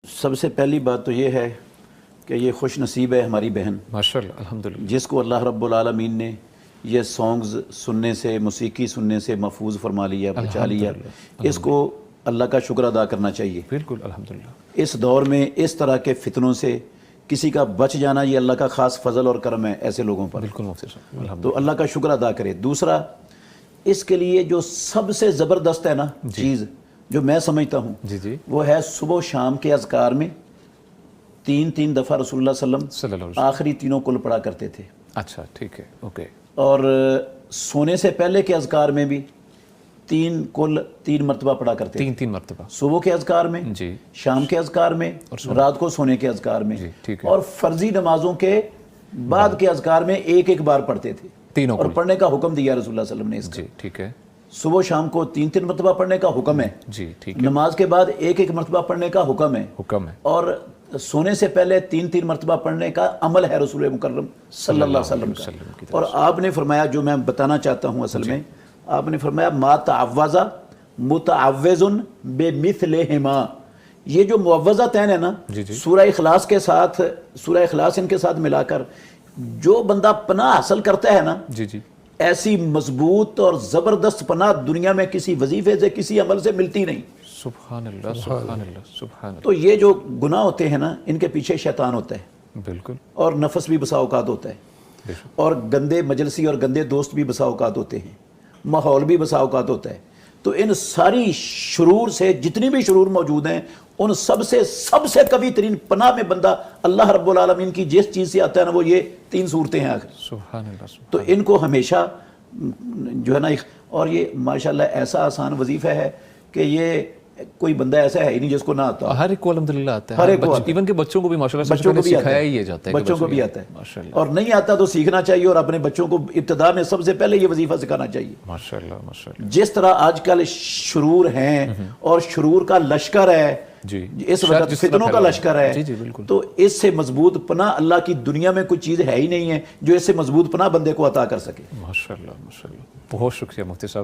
سب سے پہلی بات تو یہ ہے کہ یہ خوش نصیب ہے ہماری بہن ماشاءاللہ الحمدللہ جس کو اللہ رب العالمین نے یہ سانگز سننے سے، موسیقی سننے سے محفوظ فرما لیا، بچا لیا. اس کو اللہ کا شکر ادا کرنا چاہیے. بالکل الحمدللہ. اس دور میں اس طرح کے فتنوں سے کسی کا بچ جانا یہ اللہ کا خاص فضل اور کرم ہے ایسے لوگوں پر. بالکل مفتی صاحب الحمدللہ. تو اللہ کا شکر ادا کرے. دوسرا، اس کے لیے جو سب سے زبردست ہے نا چیز جو میں سمجھتا ہوں جی وہ ہے صبح و شام کے اذکار میں تین دفعہ رسول اللہ صلی اللہ علیہ صلی اللہ وسلم علیہ آخری تینوں کل پڑھا کرتے تھے. اچھا ٹھیک ہے اوکے. اور سونے سے پہلے کے اذکار میں بھی تین مرتبہ پڑھا کرتے تھے. تین مرتبہ صبح کے اذکار میں، جی شام کے اذکار میں، رات کو سونے کے اذکار میں، ٹھیک ہے. اور فرضی نمازوں کے بعد کے اذکار میں ایک بار پڑھتے تھے تینوں اور پڑھنے کا حکم دیا رسول اللہ صلی اللہ علیہ وسلم نے. اس جی ٹھیک ہے. صبح و شام کو تین مرتبہ پڑھنے کا حکم ہے. جی ٹھیک ہے. نماز کے بعد ایک مرتبہ پڑھنے کا حکم ہے. اور سونے سے پہلے تین مرتبہ پڑھنے کا عمل ہے رسول مکرم صلی اللہ علیہ وسلم کا. اور آپ نے فرمایا، جو میں بتانا چاہتا ہوں اصل میں، آپ نے فرمایا ما تعوذ متعوذ بمثلہما. یہ جو معوذتین ہے نا، سورہ اخلاص کے ساتھ، سورہ اخلاص ان کے ساتھ ملا کر جو بندہ پناہ حاصل کرتا ہے نا، ایسی مضبوط اور زبردست پناہ دنیا میں کسی وظیفے سے، کسی عمل سے ملتی نہیں. سبحان اللہ سبحان اللہ سبحان اللہ. تو یہ جو گناہ ہوتے ہیں نا، ان کے پیچھے شیطان ہوتا ہے. بالکل. اور نفس بھی بسا اوقات ہوتا ہے. اور گندے مجلسی اور گندے دوست بھی بسا اوقات ہوتے ہیں. ماحول بھی بسا اوقات ہوتا ہے. تو ان ساری شرور سے، جتنی بھی شرور موجود ہیں، ان سب سے قوی ترین پناہ میں بندہ اللہ رب العالمین کی جس چیز سے آتا ہے نا، وہ یہ تین صورتیں ہیں آخر. سبحان اللہ. تو ان کو ہمیشہ جو ہے نا، اور یہ ماشاءاللہ ایسا آسان وظیفہ ہے کہ یہ کوئی بندہ ایسا ہے ہی نہیں جس کو نہ آتا. ہر ایک کو الحمدللہ آتا ہے. ہر ایک کو ایون کہ بچوں کو بھی ماشاءاللہ بچوں کو بھی سکھایا ہی جاتا ہے. بچوں کو بھی آتا ہے. اور نہیں آتا تو سیکھنا چاہیے، اور اپنے بچوں کو ابتدا میں سب سے پہلے یہ وظیفہ سکھانا چاہیے. ماشاءاللہ ماشاءاللہ. جس طرح آج کل شرور ہیں اور شرور کا لشکر ہے، اس وقت فتنوں کا لشکر ہے، تو اس سے مضبوط پناہ اللہ کی دنیا میں کوئی چیز ہے ہی نہیں ہے جو اس سے مضبوط پناہ بندے کو عطا کر سکے. ماشاءاللہ ماشاءاللہ. بہت شکریہ مفتی صاحب.